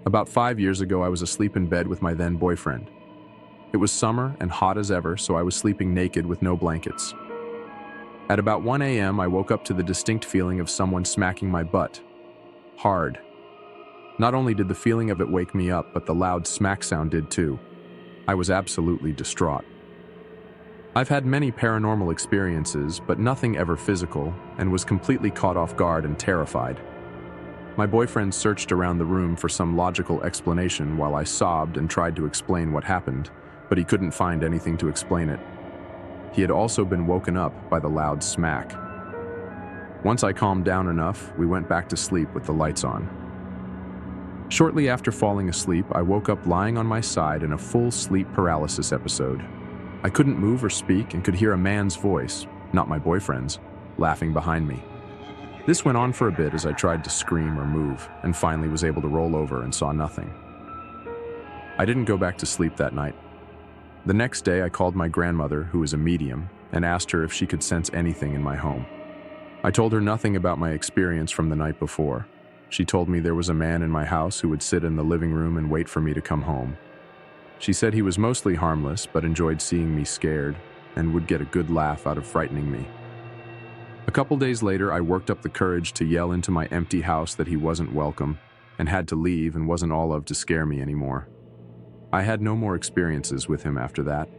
About 5 years ago, I was asleep in bed with my then boyfriend. It was summer and hot as ever, so I was sleeping naked with no blankets. At about 1 a.m., I woke up to the distinct feeling of someone smacking my butt. Hard. Not only did the feeling of it wake me up, but the loud smack sound did too. I was absolutely distraught. I've had many paranormal experiences, but nothing ever physical, and was completely caught off guard and terrified. My boyfriend searched around the room for some logical explanation while I sobbed and tried to explain what happened, but he couldn't find anything to explain it. He had also been woken up by the loud smack. Once I calmed down enough, we went back to sleep with the lights on. Shortly after falling asleep, I woke up lying on my side in a full sleep paralysis episode. I couldn't move or speak and could hear a man's voice, not my boyfriend's, laughing behind me. This went on for a bit as I tried to scream or move, and finally was able to roll over and saw nothing. I didn't go back to sleep that night. The next day, I called my grandmother, who is a medium, and asked her if she could sense anything in my home. I told her nothing about my experience from the night before. She told me there was a man in my house who would sit in the living room and wait for me to come home. She said he was mostly harmless, but enjoyed seeing me scared, and would get a good laugh out of frightening me. A couple days later, I worked up the courage to yell into my empty house that he wasn't welcome, and had to leave and wasn't all of to scare me anymore. I had no more experiences with him after that.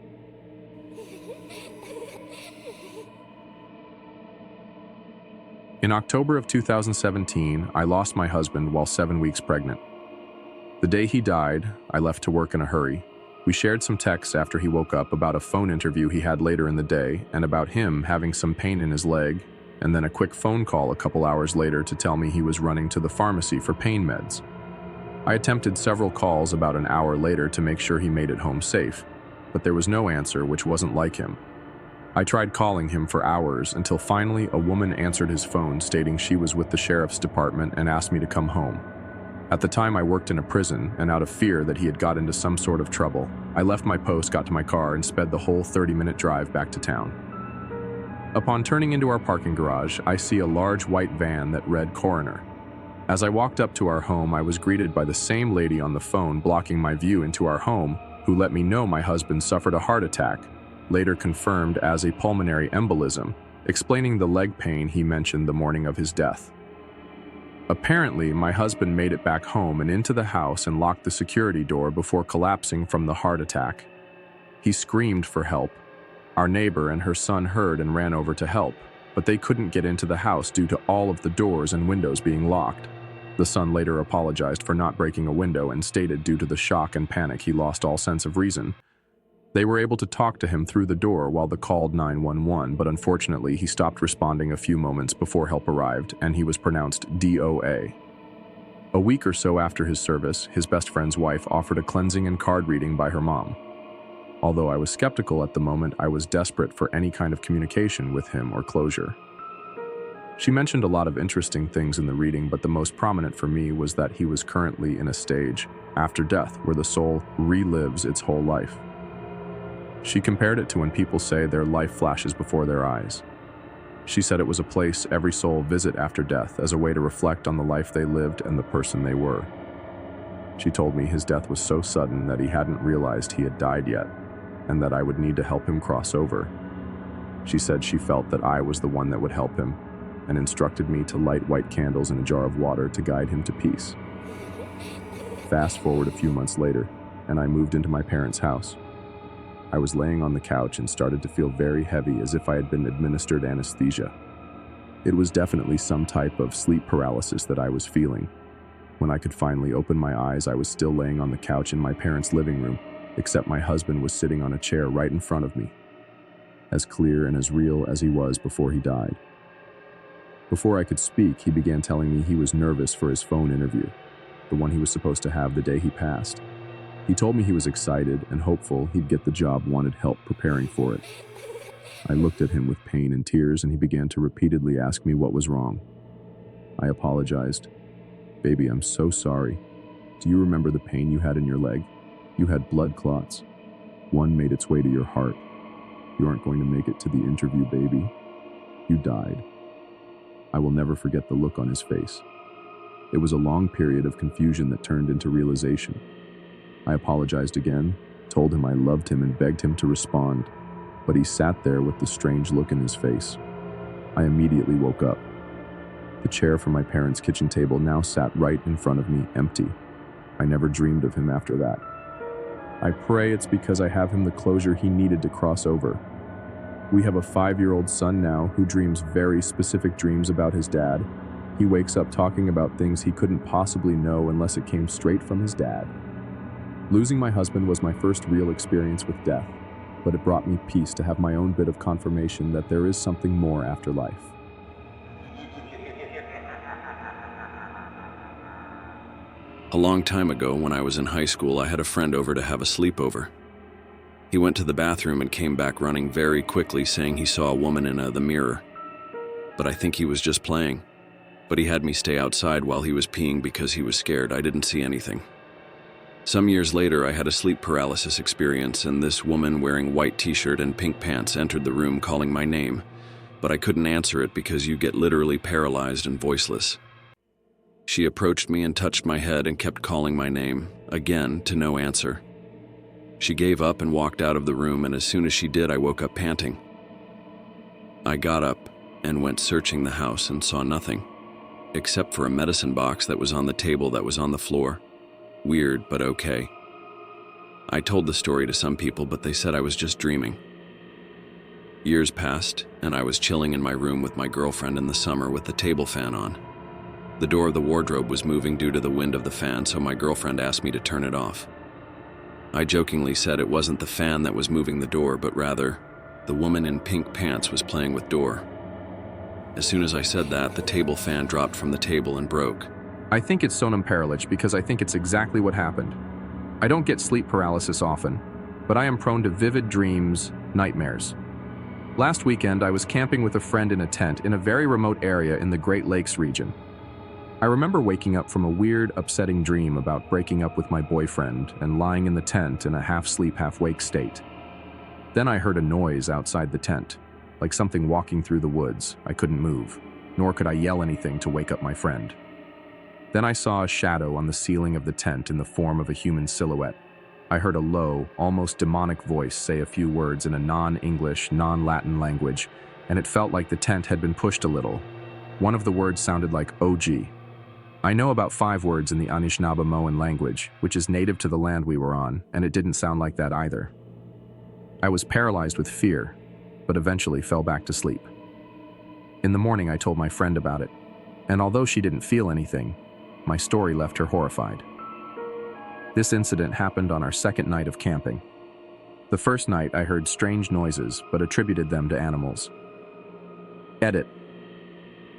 In October of 2017, I lost my husband while 7 weeks pregnant. The day he died, I left to work in a hurry. We shared some texts after he woke up about a phone interview he had later in the day and about him having some pain in his leg, and then a quick phone call a couple hours later to tell me he was running to the pharmacy for pain meds. I attempted several calls about an hour later to make sure he made it home safe, but there was no answer, which wasn't like him. I tried calling him for hours until finally a woman answered his phone stating she was with the sheriff's department and asked me to come home. At the time, I worked in a prison, and out of fear that he had got into some sort of trouble, I left my post, got to my car, and sped the whole 30-minute drive back to town. Upon turning into our parking garage, I see a large white van that read coroner. As I walked up to our home, I was greeted by the same lady on the phone blocking my view into our home, who let me know my husband suffered a heart attack, later confirmed as a pulmonary embolism, explaining the leg pain he mentioned the morning of his death. Apparently, my husband made it back home and into the house and locked the security door before collapsing from the heart attack. He screamed for help. Our neighbor and her son heard and ran over to help, but they couldn't get into the house due to all of the doors and windows being locked. The son later apologized for not breaking a window and stated due to the shock and panic he lost all sense of reason. They were able to talk to him through the door while they called 911, but unfortunately he stopped responding a few moments before help arrived, and he was pronounced DOA. A week or so after his service, his best friend's wife offered a cleansing and card reading by her mom. Although I was skeptical at the moment, I was desperate for any kind of communication with him or closure. She mentioned a lot of interesting things in the reading, but the most prominent for me was that he was currently in a stage, after death, where the soul relives its whole life. She compared it to when people say their life flashes before their eyes. She said it was a place every soul visit after death as a way to reflect on the life they lived and the person they were. She told me his death was so sudden that he hadn't realized he had died yet, and that I would need to help him cross over. She said she felt that I was the one that would help him, and instructed me to light white candles in a jar of water to guide him to peace. Fast forward a few months later, and I moved into my parents' house. I was laying on the couch and started to feel very heavy, as if I had been administered anesthesia. It was definitely some type of sleep paralysis that I was feeling. When I could finally open my eyes, I was still laying on the couch in my parents' living room, except my husband was sitting on a chair right in front of me, as clear and as real as he was before he died. Before I could speak, he began telling me he was nervous for his phone interview, the one he was supposed to have the day he passed. He told me he was excited and hopeful he'd get the job, wanted help preparing for it. I looked at him with pain and tears, and he began to repeatedly ask me what was wrong. I apologized. "Baby, I'm so sorry. Do you remember the pain you had in your leg? You had blood clots. One made its way to your heart. You aren't going to make it to the interview, baby. You died." I will never forget the look on his face. It was a long period of confusion that turned into realization. I apologized again, told him I loved him and begged him to respond, but he sat there with the strange look in his face. I immediately woke up. The chair from my parents' kitchen table now sat right in front of me, empty. I never dreamed of him after that. I pray it's because I have him the closure he needed to cross over. We have a 5-year-old son now who dreams very specific dreams about his dad. He wakes up talking about things he couldn't possibly know unless it came straight from his dad. Losing my husband was my first real experience with death, but it brought me peace to have my own bit of confirmation that there is something more after life. A long time ago, when I was in high school, I had a friend over to have a sleepover. He went to the bathroom and came back running very quickly, saying he saw a woman in the mirror. But I think he was just playing. But he had me stay outside while he was peeing because he was scared. I didn't see anything. Some years later, I had a sleep paralysis experience, and this woman wearing white t-shirt and pink pants entered the room calling my name, but I couldn't answer it because you get literally paralyzed and voiceless. She approached me and touched my head and kept calling my name, again, to no answer. She gave up and walked out of the room, and as soon as she did, I woke up panting. I got up and went searching the house and saw nothing, except for a medicine box that was on the table that was on the floor. Weird, but okay. I told the story to some people, but they said I was just dreaming. Years passed, and I was chilling in my room with my girlfriend in the summer with the table fan on. The door of the wardrobe was moving due to the wind of the fan, so my girlfriend asked me to turn it off. I jokingly said it wasn't the fan that was moving the door, but rather, the woman in pink pants was playing with door. As soon as I said that, the table fan dropped from the table and broke. I think it's sonam paralysis because I think it's exactly what happened. I don't get sleep paralysis often, but I am prone to vivid dreams, nightmares. Last weekend, I was camping with a friend in a tent in a very remote area in the Great Lakes region. I remember waking up from a weird, upsetting dream about breaking up with my boyfriend and lying in the tent in a half-sleep, half-wake state. Then I heard a noise outside the tent, like something walking through the woods. I couldn't move, nor could I yell anything to wake up my friend. Then I saw a shadow on the ceiling of the tent in the form of a human silhouette. I heard a low, almost demonic voice say a few words in a non-English, non-Latin language, and it felt like the tent had been pushed a little. One of the words sounded like OG. I know about 5 words in the Anishinaabe language, which is native to the land we were on, and it didn't sound like that either. I was paralyzed with fear, but eventually fell back to sleep. In the morning, I told my friend about it, and although she didn't feel anything, my story left her horrified. This incident happened on our second night of camping. The first night, I heard strange noises, but attributed them to animals. Edit.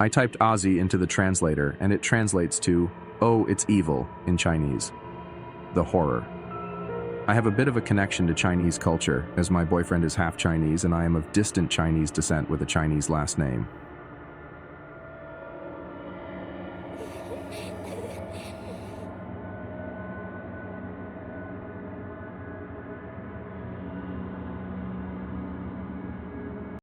I typed Aussie into the translator, and it translates to, "Oh, it's evil," in Chinese. The horror. I have a bit of a connection to Chinese culture, as my boyfriend is half Chinese and I am of distant Chinese descent with a Chinese last name.